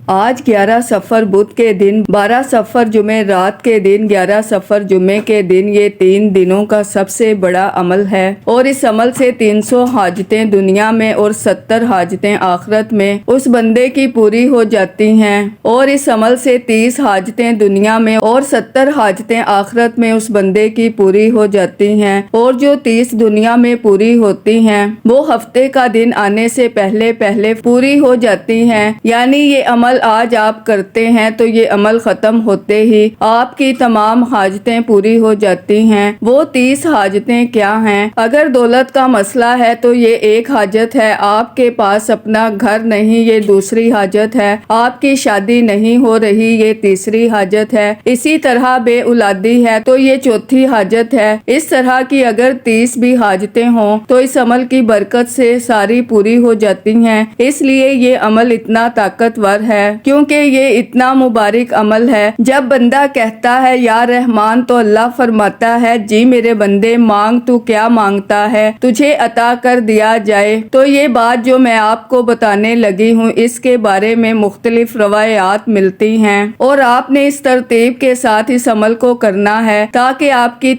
آج 11 سفر بدھ کے دن، 12 سفر جمعہ رات کے دن، 11 سفر جمعے کے دن، یہ 3 دنوں کا سب سے بڑا عمل ہے اور اس عمل سے 300 حاجتیں دنیا میں اور 70 حاجتیں آخرت میں اس بندے کی پوری ہو جاتی ہیں، اور اس عمل سے 30 حاجتیں دنیا میں اور 70 حاجتیں آخرت میں اس بندے کی پوری ہو جاتی ہیں، اور جو 30 دنیا میں پوری ہوتی ہیں وہ ہفتے کا دن آنے سے پہلے پہلے پوری ہو جاتی ہیں۔ یعنی یہ عمل آج آپ کرتے ہیں تو یہ عمل ختم ہوتے ہی آپ کی تمام حاجتیں پوری ہو جاتی ہیں۔ وہ 30 حاجتیں کیا ہیں؟ اگر دولت کا مسئلہ ہے تو یہ ایک حاجت ہے، آپ کے پاس اپنا گھر نہیں، یہ دوسری حاجت ہے، آپ کی شادی نہیں ہو رہی، یہ تیسری حاجت ہے، اسی طرح بے اولادی ہے تو یہ چوتھی حاجت ہے۔ اس طرح کی اگر 30 بھی حاجتیں ہوں تو اس عمل کی برکت سے ساری پوری ہو جاتی ہیں۔ اس لیے یہ عمل اتنا طاقتور ہے کیونکہ یہ اتنا مبارک عمل ہے۔ جب بندہ کہتا ہے یا رحمان تو اللہ فرماتا ہے جی میرے بندے مانگ، تو کیا مانگتا ہے تجھے عطا کر دیا جائے۔ تو یہ بات جو میں آپ کو بتانے لگی ہوں اس کے بارے میں مختلف روایات ملتی ہیں، اور آپ نے اس ترتیب کے ساتھ اس عمل کو کرنا ہے تاکہ آپ کی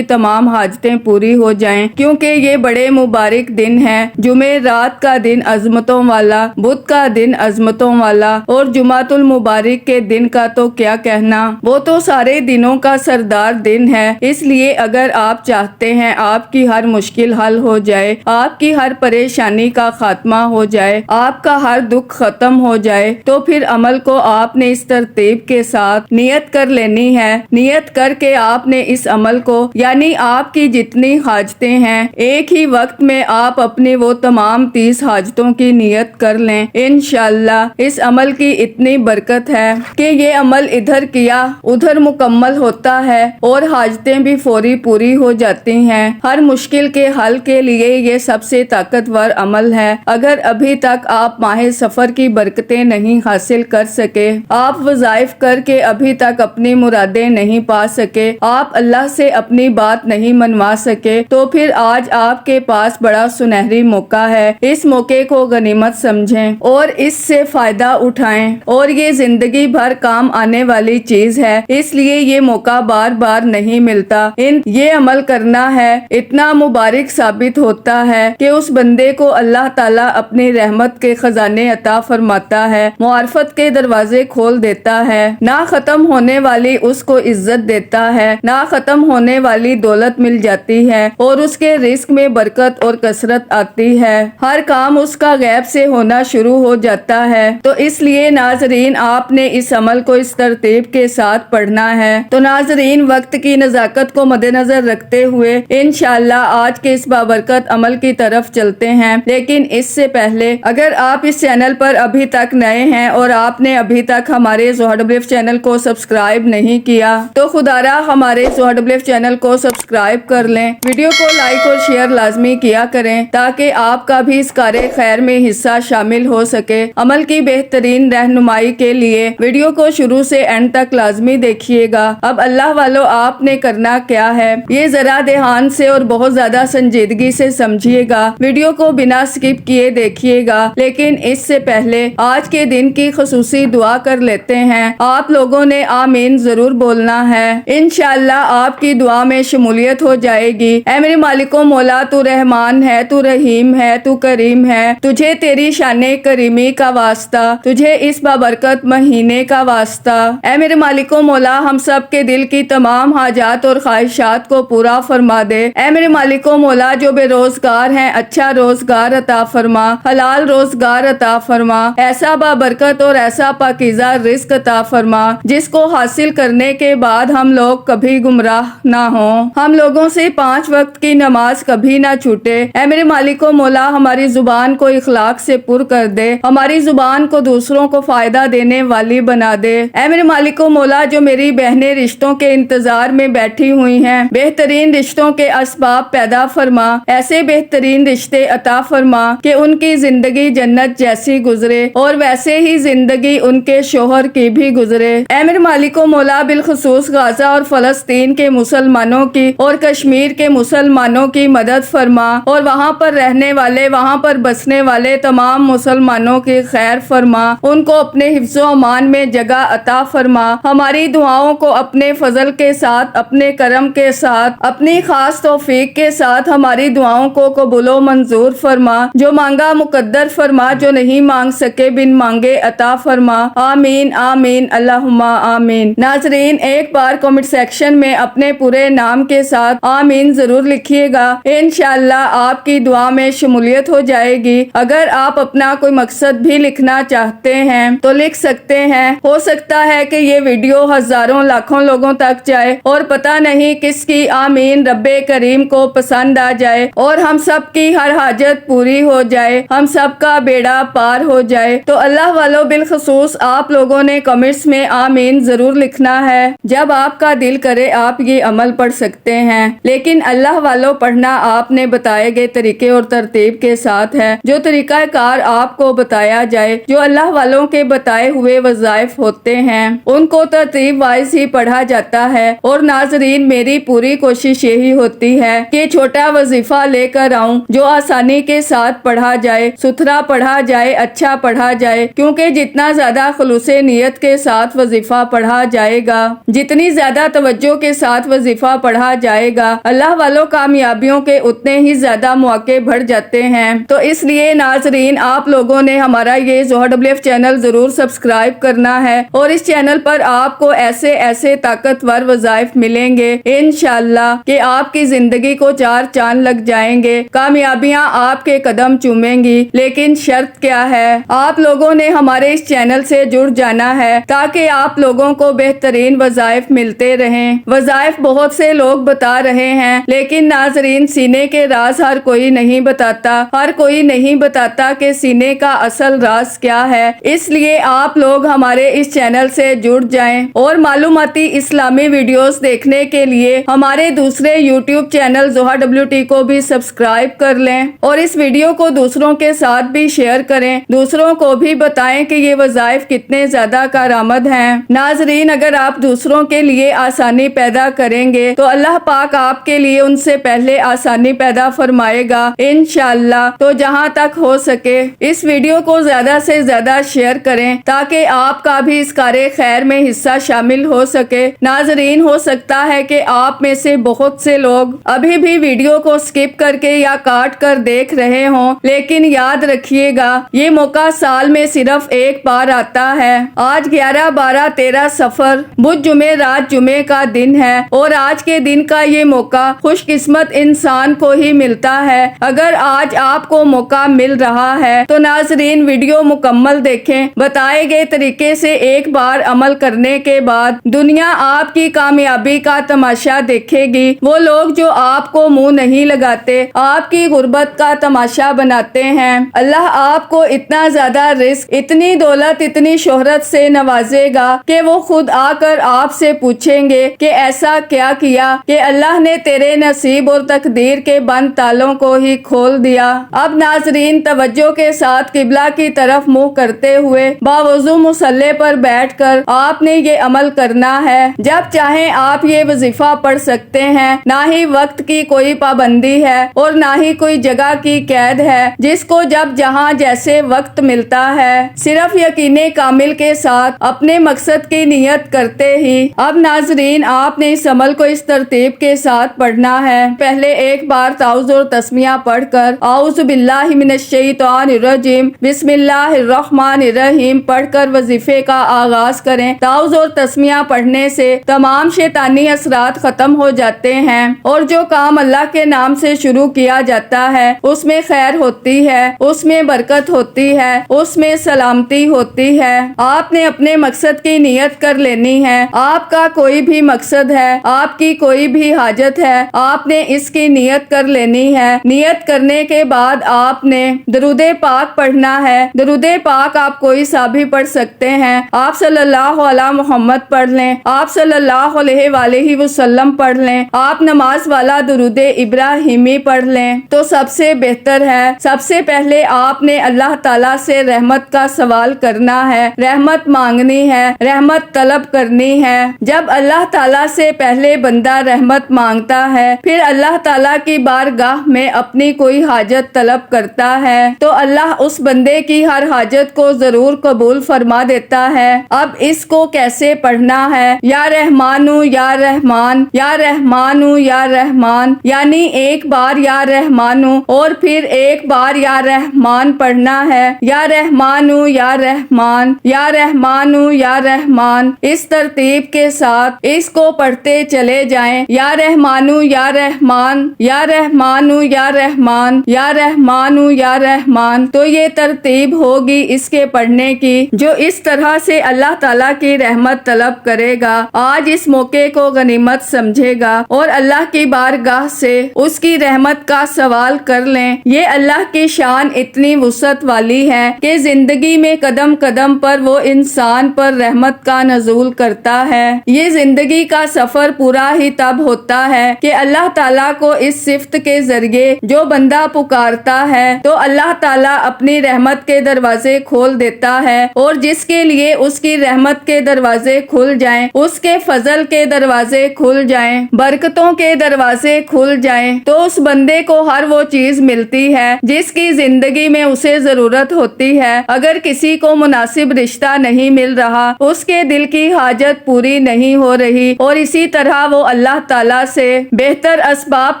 تمام حاجتیں پوری ہو جائیں، کیونکہ یہ بڑے مبارک دن ہے۔ جمعہ رات کا دن عظمتوں والا، بدھ کا دن عظمتوں والا، اور جمعۃ المبارک کے دن کا تو کیا کہنا، وہ تو سارے دنوں کا سردار دن ہے۔ اس لیے اگر آپ چاہتے ہیں آپ کی ہر مشکل حل ہو جائے، آپ کی ہر پریشانی کا خاتمہ ہو جائے، آپ کا ہر دکھ ختم ہو جائے، تو پھر عمل کو آپ نے اس ترتیب کے ساتھ نیت کر لینی ہے۔ نیت کر کے آپ نے اس عمل کو، یعنی آپ کی جتنی حاجتیں ہیں، ایک ہی وقت میں آپ اپنی وہ تمام 30 حاجتوں کی نیت کر لیں۔ انشاءاللہ اس عمل کی اتنی برکت ہے کہ یہ عمل ادھر کیا ادھر مکمل ہوتا ہے اور حاجتیں بھی فوری پوری ہو جاتی ہیں۔ ہر مشکل کے حل کے لیے یہ سب سے طاقتور عمل ہے۔ اگر ابھی تک آپ ماہ سفر کی برکتیں نہیں حاصل کر سکے، آپ وظائف کر کے ابھی تک اپنی مرادیں نہیں پا سکے، آپ اللہ سے اپنی بات نہیں منوا سکے، تو پھر آج آپ کے پاس بڑا سنہری موقع ہے۔ اس موقع کو غنیمت سمجھیں اور اس سے فائدہ اٹھائیں، اور یہ زندگی بھر کام آنے والی چیز ہے، اس لیے یہ موقع بار بار نہیں ملتا۔ یہ عمل کرنا ہے، اتنا مبارک ثابت ہوتا ہے کہ اس بندے کو اللہ تعالیٰ اپنی رحمت کے خزانے عطا فرماتا ہے، معرفت کے دروازے کھول دیتا ہے، نہ ختم ہونے والی اس کو عزت دیتا ہے، نہ ختم ہونے والی دولت مل جاتی ہے، اور اس کے رزق میں برکت اور کثرت آتی ہے، ہر کام اس کا غیب سے ہونا شروع ہو جاتا ہے۔ تو اس لیے ناظرین آپ نے اس عمل کو اس ترتیب کے ساتھ پڑھنا ہے۔ تو ناظرین وقت کی نزاکت کو مد نظر رکھتے ہوئے انشاءاللہ آج کے اس بابرکت عمل کی طرف چلتے ہیں، لیکن اس سے پہلے اگر آپ اس چینل پر ابھی تک نئے ہیں اور آپ نے ابھی تک ہمارے زہد بلیف چینل کو سبسکرائب نہیں کیا تو خدا را ہمارے زہد بلیف چینل کو سبسکرائب کر لیں، ویڈیو کو لائک اور شیئر لازمی کیا کریں تاکہ آپ کا بھی اس کار خیر میں حصہ شامل ہو سکے۔ عمل کی بہترین رہنمائی کے لیے ویڈیو کو شروع سے اینڈ تک لازمی دیکھیے گا۔ اب اللہ والو آپ نے کرنا کیا ہے، یہ ذرا دھیان سے اور بہت زیادہ سنجیدگی سے سمجھیے گا، ویڈیو کو بنا سکپ کیے دیکھیے گا، لیکن اس سے پہلے آج کے دن کی خصوصی دعا کر لیتے ہیں۔ آپ لوگوں نے آمین ضرور بولنا ہے، انشاءاللہ آپ کی دعا میں شمولیت ہو جائے گی۔ اے میرے مالک و مولا، تو رحمان ہے، تو رحیم ہے، تو کریم ہے، تجھے تیری شان کریمی کا واسطہ، تجھے اس بابرکت مہینے کا واسطہ۔ اے میرے مالک و مولا ہم سب کے دل کی تمام حاجات اور خواہشات کو پورا فرما دے۔ اے میرے مالک و مولا جو بے روزگار ہیں اچھا روزگار عطا فرما، حلال روزگار عطا فرما، ایسا بابرکت اور ایسا پاکیزہ رزق عطا فرما جس کو حاصل کرنے کے بعد ہم لوگ کبھی گمراہ نہ ہوں، ہم لوگوں سے 5 وقت کی نماز کبھی نہ چھوٹے۔ اے میرے مالک و مولا ہماری زبان کو اخلاق سے پر کر دے، ہماری زبان کو دوسروں کو فائدہ دینے والی بنا دے۔ اے میرے مالک و مولا جو میری بہنیں رشتوں کے انتظار میں بیٹھی ہوئی ہیں، بہترین رشتوں کے اسباب پیدا فرما، ایسے بہترین رشتے عطا فرما کہ ان کی زندگی جنت جیسی گزرے اور ویسے ہی زندگی ان کے شوہر کی بھی گزرے۔ اے میرے مالک و مولا بالخصوص غزہ اور فلسطین کے مسلمانوں کی اور کشمیر کے مسلمانوں کی مدد فرما، اور وہاں پر رہنے والے، وہاں پر بسنے والے تمام مسلمانوں کی خیر فرما، ان کو اپنے حفظ و امان میں جگہ عطا فرما، ہماری دعاؤں کو اپنے فضل کے ساتھ، اپنے کرم کے ساتھ، اپنی خاص توفیق کے ساتھ ہماری دعاؤں کو قبول و منظور فرما، جو مانگا مقدر فرما، جو نہیں مانگ سکے بن مانگے عطا فرما، آمین آمین اللہم آمین۔ ناظرین، ایک بار کمنٹ سیکشن میں اپنے پورے نام کے ساتھ آمین ضرور لکھیے گا، انشاءاللہ آپ کی دعا میں شمولیت ہو جائے گی۔ اگر آپ اپنا کوئی مقصد بھی لکھنا چاہتے ہیں تو لکھ سکتے ہیں، ہو سکتا ہے کہ یہ ویڈیو ہزاروں لاکھوں لوگوں تک جائے اور پتہ نہیں کس کی آمین رب کریم کو پسند آ جائے اور ہم سب کی ہر حاجت پوری ہو جائے، ہم سب کا بیڑا پار ہو جائے۔ تو اللہ والوں بالخصوص آپ لوگوں نے کمنٹس میں آمین ضرور لکھنا ہے۔ جب آپ کا دل کرے آپ یہ عمل پڑھ سکتے ہیں، لیکن اللہ والوں پڑھنا آپ نے بتائے گئے طریقے اور ترتیب کے ساتھ ہے۔ جو طریقہ کار آپ کو بتایا جائے، جو اللہ والوں کے بتائے ہوئے وظائف ہوتے ہیں، ان کو ترتیب وائز ہی پڑھا جاتا ہے۔ اور ناظرین، میری پوری کوشش یہی ہوتی ہے کہ چھوٹا وظیفہ لے کر آؤں جو آسانی کے ساتھ پڑھا جائے، ستھرا پڑھا جائے، اچھا پڑھا جائے، کیونکہ جتنا زیادہ خلوص نیت کے ساتھ وظیفہ پڑھا جائے گا، جتنی زیادہ توجہ کے ساتھ وظیفہ پڑھا جائے گا، اللہ والوں کامیابیوں کے اتنے ہی زیادہ مواقع بڑھ جاتے ہیں۔ تو اس لیے ناظرین، آپ لوگوں نے ہمارا یہ زوہر WF چینل ضرور سبسکرائب کرنا ہے، اور اس چینل پر آپ کو ایسے طاقتور وظائف ملیں گے انشاءاللہ کہ آپ کی زندگی کو چار چاند لگ جائیں گے، کامیابیاں آپ کے قدم چومیں گی۔ لیکن شرط کیا ہے؟ آپ لوگوں نے ہمارے اس چینل سے جڑ جانا ہے تاکہ آپ لوگوں کو بہترین وظائف ملتے رہیں۔ وظائف بہت سے لوگ بتا رہے ہیں، لیکن ناظرین، سینے کے راز ہر کوئی نہیں بتاتا، ہر کوئی نہیں بتاتا کہ سینے کا اصل راز کیا ہے۔ اس لیے آپ لوگ ہمارے اس چینل سے جڑ جائیں، اور معلوماتی اسلامی ویڈیوز دیکھنے کے لیے ہمارے دوسرے یوٹیوب چینل زوہر WT کو بھی سبسکرائب کر لیں، اور اس ویڈیو کو دوسروں کے ساتھ بھی شیئر کریں، دوسروں کو بھی بتائیں کہ یہ وظائف کتنے زیادہ کارآمد ہیں۔ ناظرین، اگر آپ دوسروں کے لیے آسانی پیدا کریں گے تو اللہ پاک آپ کے لیے ان سے پہلے آسانی پیدا فرمائے گا انشاءاللہ۔ تو جہاں تک ہو سکے اس ویڈیو کو زیادہ سے زیادہ شیئر کریں تاکہ آپ کا بھی اس کار خیر میں حصہ شامل ہو سکے۔ ناظرین، ہو سکتا ہے کہ آپ میں سے بہت سے لوگ ابھی بھی ویڈیو کو سکپ کر کے یا کاٹ کر دیکھ رہے ہوں، لیکن یاد رکھیے گا یہ موقع سال میں صرف ایک بار آتا ہے۔ آج 11، 12، 13 صفر بدھ جمعے رات جمعے کا دن ہے، اور آج کے دن کا یہ موقع خوش قسمت انسان کو ہی ملتا ہے۔ اگر آج آپ کو موقع مل رہا ہے تو ناظرین، ویڈیو مکمل دیکھیں۔ بتائے گئے طریقے سے ایک بار عمل کرنے کے بعد دنیا آپ کی کامیابی کا تماشا دیکھے گی۔ وہ لوگ جو آپ کو منہ نہیں لگاتے، آپ کی غربت کا تماشا بناتے ہیں، اللہ آپ کو اتنا زیادہ رزق، اتنی دولت، اتنی شہرت سے نوازے گا کہ وہ خود آ کر آپ سے پوچھیں گے کہ ایسا کیا کیا کہ اللہ نے تیرے نصیب اور تقدیر کے بند تالوں کو ہی کھول دیا۔ اب ناظرین، توجہ کے ساتھ قبلہ کی طرف منہ کرتے ہوئے باوضو مصلی پر بیٹھ کر آپ نے یہ عمل کرنا ہے۔ جب چاہیں آپ یہ وظیفہ پڑھ سکتے ہیں، نہ ہی وقت کی کوئی پابندی ہے اور نہ ہی کوئی جگہ کی قید ہے، جس کو جب جہاں جیسے وقت ملتا ہے، صرف یقین کامل کے ساتھ اپنے مقصد کی نیت کرتے ہی۔ اب ناظرین، آپ نے اس عمل کو اس ترتیب کے ساتھ پڑھنا ہے۔ پہلے ایک بار تعوذ اور تسمیہ پڑھ کر اعوذ باللہ من الشیطان الرجیم بسم اللہ الرحمن الرحیم پڑھ کر وظیفے کا آغاز کریں۔ تعوذ اور تسمیہ پڑھنے سے تمام شیطانی اثرات ختم ہو جاتے ہیں، اور جو کام اللہ کے نام سے شروع کیا جاتا ہے اس میں خیر ہوتی ہے، اس میں برکت ہوتی ہے، اس میں سلامتی ہوتی ہے۔ آپ نے اپنے مقصد کی نیت کر لینی ہے۔ آپ کا کوئی بھی مقصد ہے، آپ کی کوئی بھی حاجت ہے، آپ نے اس کی نیت کر لینی ہے۔ نیت کرنے کے بعد آپ نے درود پاک پڑھنا ہے۔ درود پاک آپ کوئی سا بھی پڑھ سکتے ہیں۔ آپ صلی اللہ علیہ محمد پڑھ لیں، آپ صلی اللہ علیہ وآلہ وسلم پڑھ لیں، آپ نماز والا درود ابراہیمی پڑھ لیں تو سب سے بہتر ہے۔ سب سے پہلے آپ نے اللہ تعالیٰ سے رحمت کا سوال کرنا ہے، رحمت مانگنی ہے، رحمت طلب کرنی ہے۔ جب اللہ تعالیٰ سے پہلے بندہ رحمت مانگتا ہے، پھر اللہ تعالیٰ کی بارگاہ میں اپنی کوئی حاجت طلب کرتا ہے، تو اللہ اس بندے کی ہر حاجت کو کو ضرور قبول فرما دیتا ہے۔ اب اس کو کیسے پڑھنا ہے؟ یا رحمانو یا رحمان، یا رحمانو یا رحمان، یعنی ایک بار یا رحمانو اور پھر ایک بار یا رحمان پڑھنا ہے۔ یا رحمانو یا رحمان، یا رحمانو یا رحمان، اس ترتیب کے ساتھ اس کو پڑھتے چلے جائیں۔ یا رحمانو یا رحمان، یا رحمانو یا رحمان، یا رحمانو یا رحمان، تو یہ ترتیب ہوگی اس کے پڑھنے کی۔ جو اس طرح سے اللہ تعالیٰ کی رحمت طلب کرے گا، آج اس موقع کو غنیمت سمجھے گا اور اللہ کی بارگاہ سے اس کی رحمت کا سوال کر لیں۔ یہ اللہ کی شان اتنی وسعت والی ہے کہ زندگی میں قدم قدم پر وہ انسان پر رحمت کا نزول کرتا ہے۔ یہ زندگی کا سفر پورا ہی تب ہوتا ہے کہ اللہ تعالیٰ کو اس صفت کے ذریعے جو بندہ پکارتا ہے تو اللہ تعالیٰ اپنی رحمت کے دروازے کھول دیتا ہے، اور جس کے لیے اس کی رحمت کے دروازے کھل جائیں، اس کے فضل کے دروازے کھل جائیں، برکتوں کے دروازے کھل جائیں، تو اس بندے کو ہر وہ چیز ملتی ہے جس کی زندگی میں اسے ضرورت ہوتی ہے۔ اگر کسی کو مناسب رشتہ نہیں مل رہا، اس کے دل کی حاجت پوری نہیں ہو رہی، اور اسی طرح وہ اللہ تعالیٰ سے بہتر اسباب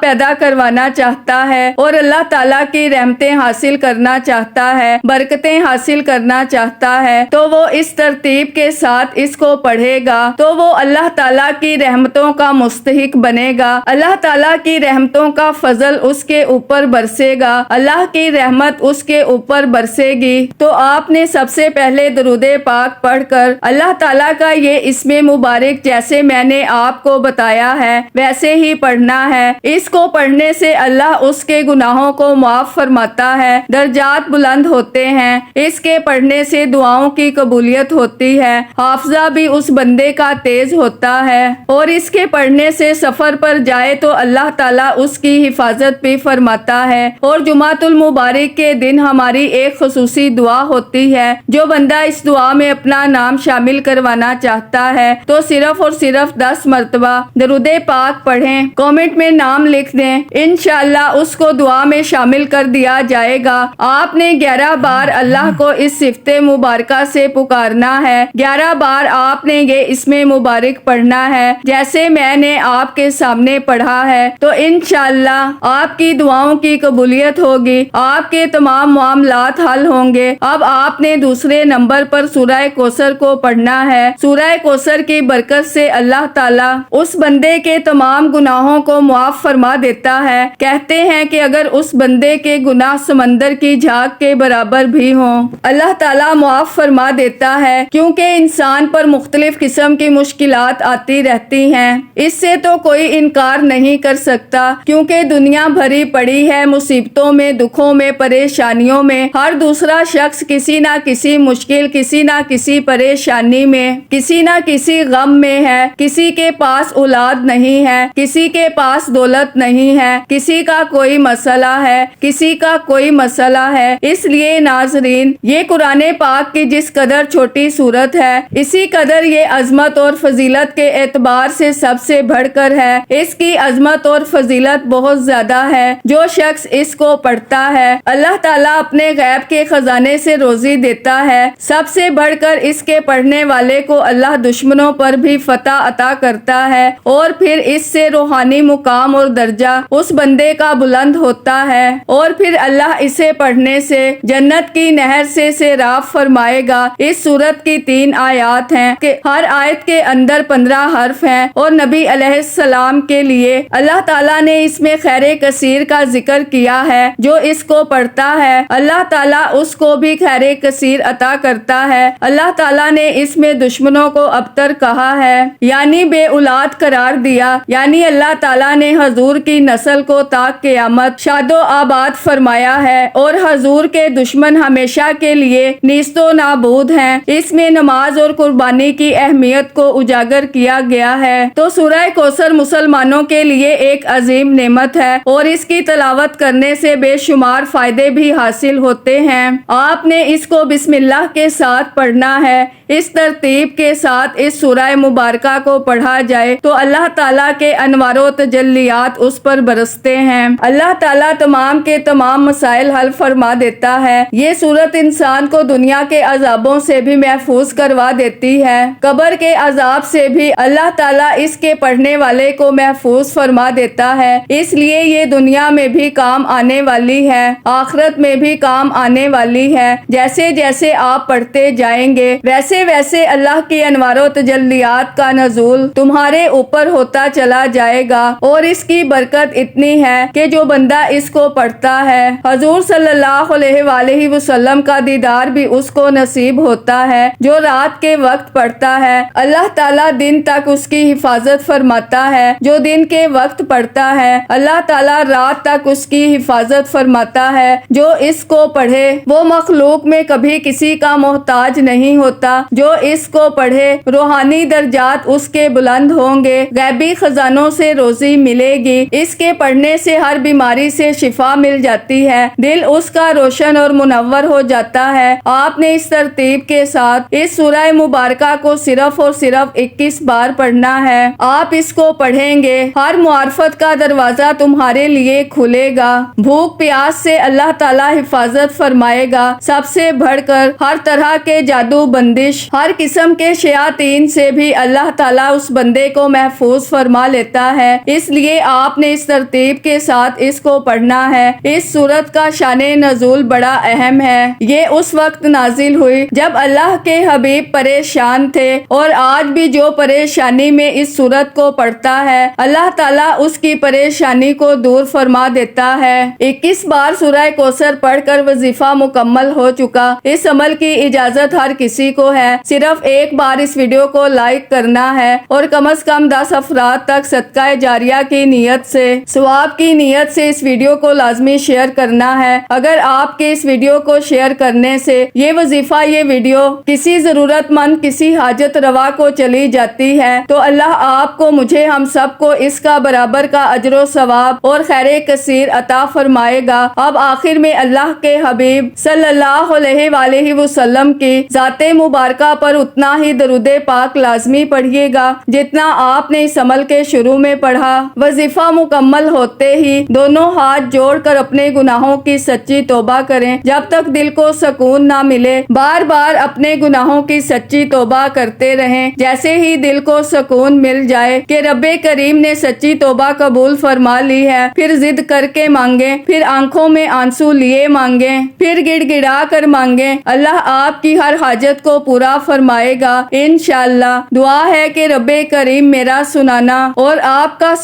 پیدا کروانا چاہتا ہے اور اللہ تعالیٰ کی رحمتیں حاصل کرنا چاہتا ہے، برکتیں حاصل کرنا چاہتا ہے، تو وہ اس ترتیب کے ساتھ اس کو پڑھے گا تو وہ اللہ تعالیٰ کی رحمتوں کا مستحق بنے گا۔ اللہ تعالیٰ کی رحمتوں کا فضل اس کے اوپر برسے گا، اللہ کی رحمت اس کے اوپر برسے گی۔ تو آپ نے سب سے پہلے درود پاک پڑھ کر اللہ تعالیٰ کا یہ اسم مبارک جیسے میں نے آپ کو بتایا ہے ویسے ہی پڑھنا ہے۔ اس کو پڑھنے سے اللہ اس کے گناہوں کو معاف فرماتا ہے، درجات بلند ہوتے ہیں۔ اس کے پڑھنے سے دعاؤں کی قبولیت ہوتی ہے، حافظہ بھی اس بندے کا تیز ہوتا ہے، اور اس کے پڑھنے سے سفر پر جائے تو اللہ تعالیٰ اس کی حفاظت بھی فرماتا ہے۔ اور جمعۃ المبارک کے دن ہماری ایک خصوصی دعا ہوتی ہے، جو بندہ اس دعا میں اپنا نام شامل کروانا چاہتا ہے تو صرف اور صرف 10 مرتبہ درود پاک پڑھیں، کامنٹ میں نام لکھ دیں، انشاءاللہ اس کو دعا میں شامل کر دیا جائے گا۔ آپ نے 11 بار اللہ کو اس صفت مبارکہ سے پکارنا ہے، 11 بار آپ نے یہ اسم مبارک پڑھنا ہے جیسے میں نے آپ کے سامنے پڑھا ہے، تو انشاءاللہ آپ کی دعاؤں کی قبولیت ہوگی، آپ کے تمام معاملات حل ہوں گے۔ اب آپ نے دوسرے نمبر پر سورہ کوثر کو پڑھنا ہے۔ سورہ کوثر کی برکت سے اللہ تعالیٰ اس بندے کے تمام گناہوں کو معاف فرما دیتا ہے۔ کہتے ہیں کہ اگر اس بندے کے گناہ سمندر کی جھاگ کے برابر بھی ہوں، اللہ تعالیٰ معاف فرما دیتا ہے، کیونکہ انسان پر مختلف قسم کی مشکلات آتی رہتی ہیں۔ اس سے تو کوئی انکار نہیں کر سکتا، کیونکہ دنیا بھری پڑی ہے مصیبتوں میں، دکھوں میں، پریشانیوں میں۔ ہر دوسرا شخص کسی نہ کسی مشکل، کسی نہ کسی پریشانی میں، کسی نہ کسی غم میں ہے۔ کسی کے پاس اولاد نہیں ہے، کسی کے پاس دولت نہیں ہے، کسی کا کوئی مسئلہ ہے، کسی کا کوئی مسئلہ ہے۔ اس لیے ناظرین، یہ قرآن پاک کی جس قدر چھوٹی صورت ہے، اسی قدر یہ عظمت اور فضیلت کے اعتبار سے سب سے بڑھ کر ہے۔ اس کی عظمت اور فضیلت بہت زیادہ ہے۔ جو شخص اس کو پڑھتا ہے، اللہ تعالیٰ اپنے غیب کے خزانے سے روزی دیتا ہے۔ سب سے بڑھ کر اس کے پڑھنے والے کو اللہ دشمنوں پر بھی فتح عطا کرتا ہے، اور پھر اس سے روحانی مقام اور درجہ اس بندے کا بلند ہوتا ہے، اور پھر اللہ اسے پڑھنے سے جنت کی نہر سے سیراب فرمائے گا۔ اس سورت کی 3 آیات ہیں کہ ہر آیت کے اندر 15 حرف ہیں، اور نبی علیہ السلام کے لیے اللہ تعالیٰ نے اس میں خیر کثیر کا ذکر کیا ہے۔ جو اس کو پڑھتا ہے اللہ تعالیٰ اس کو بھی خیر کثیر عطا کرتا ہے۔ اللہ تعالیٰ نے اس میں دشمنوں کو ابتر کہا ہے، یعنی بے اولاد قرار دیا، یعنی اللہ تعالیٰ نے حضور کی نسل کو تا قیامت شاد و آباد فرمایا ہے، اور حضور کے دشمن ہمیشہ کے لیے نیست و نابود ہیں۔ اس میں نماز اور قربانی کی اہمیت کو اجاگر کیا گیا ہے۔ تو سورہ کوثر مسلمانوں کے لیے ایک عظیم نعمت ہے، اور اس کی تلاوت کرنے سے بے شمار فائدے بھی حاصل ہوتے ہیں۔ آپ نے اس کو بسم اللہ کے ساتھ پڑھنا ہے۔ اس ترتیب کے ساتھ اس سورہ مبارکہ کو پڑھا جائے تو اللہ تعالیٰ کے انوار و تجلیات اس پر برستے ہیں۔ اللہ تعالیٰ تمام کے تمام مسائل حل فرما دیتا ہے۔ یہ سورت انسان کو دنیا کے عذابوں سے بھی محفوظ کروا دیتی ہے، قبر کے عذاب سے بھی اللہ تعالیٰ اس کے پڑھنے والے کو محفوظ فرما دیتا ہے، اس لیے یہ دنیا میں بھی کام آنے والی ہے، آخرت میں بھی کام آنے والی ہے۔ جیسے جیسے آپ پڑھتے جائیں گے ویسے ویسے اللہ کی انوار و تجلیات کا نزول تمہارے اوپر ہوتا چلا جائے گا، اور اس کی برکت اتنی ہے کہ جو بندہ اس کو پڑھتا ہے حضور صلی اللہ علیہ وآلہ وسلم کا دیدار بھی اس کو نصیب ہوتا ہے۔ جو رات کے وقت پڑھتا ہے اللہ تعالیٰ دن تک اس کی حفاظت فرماتا ہے، جو دن کے وقت پڑھتا ہے اللہ تعالیٰ رات تک اس کی حفاظت فرماتا ہے۔ جو اس کو پڑھے وہ مخلوق میں کبھی کسی کا محتاج نہیں ہوتا، جو اس کو پڑھے روحانی درجات اس کے بلند ہوں گے، غیبی خزانوں سے روزی ملے گی، اس کے پڑھنے سے ہر بیماری سے شفا مل جاتی ہے، دل اس کا روشن اور منور ہو جاتا ہے۔ آپ نے اس ترتیب کے ساتھ اس سورہ مبارکہ کو صرف اور صرف 21 بار پڑھنا ہے۔ آپ اس کو پڑھیں گے ہر معرفت کا دروازہ تمہارے لیے کھلے گا، بھوک پیاس سے اللہ تعالیٰ حفاظت فرمائے گا، سب سے بڑھ کر ہر طرح کے جادو بندش، ہر قسم کے شیاطین سے بھی اللہ تعالیٰ اس بندے کو محفوظ فرما لیتا ہے۔ اس لیے آپ نے اس ترتیب کے ساتھ اس کو پڑھنا ہے۔ اس سورت کا شان نزول بڑا اہم ہے۔ یہ اس وقت نازل ہوئی جب اللہ کے حبیب پریشان تھے، اور آج بھی جو پریشانی میں اس سورت کو پڑھتا ہے اللہ تعالیٰ اس کی پریشانی کو دور فرما دیتا ہے۔ 21 بار سورہ کوثر پڑھ کر وظیفہ مکمل ہو چکا۔ اس عمل کی اجازت ہر کسی کو ہے، صرف ایک بار اس ویڈیو کو لائک کرنا ہے اور کم از کم 10 افراد تک صدقہ جاریہ کی نیت سے، ثواب کی نیت سے اس ویڈیو کو لازمی شیئر کرنا ہے۔ اگر آپ کے اس ویڈیو کو شیئر کرنے سے یہ وظیفہ، یہ ویڈیو کسی ضرورت مند، کسی حاجت روا کو چلی جاتی ہے تو اللہ آپ کو، مجھے، ہم سب کو اس کا برابر کا اجر و ثواب اور خیر کثیر عطا فرمائے گا۔ اب آخر میں اللہ کے حبیب صلی اللہ علیہ وآلہ وسلم کی ذات مبارکہ پر اتنا ہی درود پاک لازمی پڑھیے گا جتنا آپ نے اس عمل کے شروع میں پڑھا۔ وظیفہ مکمل ہوتے ہی دونوں ہاتھ جوڑ کر اپنے گناہوں کی سچی توبہ کریں جب تک دل کو سکون نہ ملے۔ بار بار اپنے گناہوں کی سچی توبہ کرتے رہیں، جیسے ہی دل کو سکون مل جائے کہ رب کریم نے سچی توبہ قبول فرما لی ہے، پھر ضد کر کے مانگیں، پھر آنکھوں میں آنسو لیے مانگیں، پھر گڑ گڑا کر مانگیں، اللہ آپ کی ہر حاجت کو پورا فرمائے گا انشاءاللہ۔ دعا ہے کہ رب کریم میرا سنانا اور آپ کا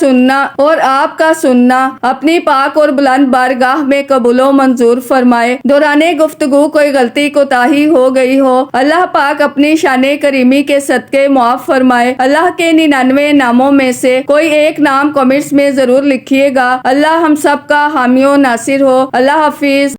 سننا اپنی پاک اور بلند بارگاہ میں قبول و منظور فرمائے۔ دوران گفتگو کوئی غلطی کوتاہی ہو گئی ہو اللہ پاک اپنی شان کریمی کے صدقے معاف فرمائے۔ اللہ کے 99 ناموں میں سے کوئی ایک نام کمنٹس میں ضرور لکھیے گا۔ اللہ ہم سب کا حامی و ناصر ہو۔ اللہ حافظ۔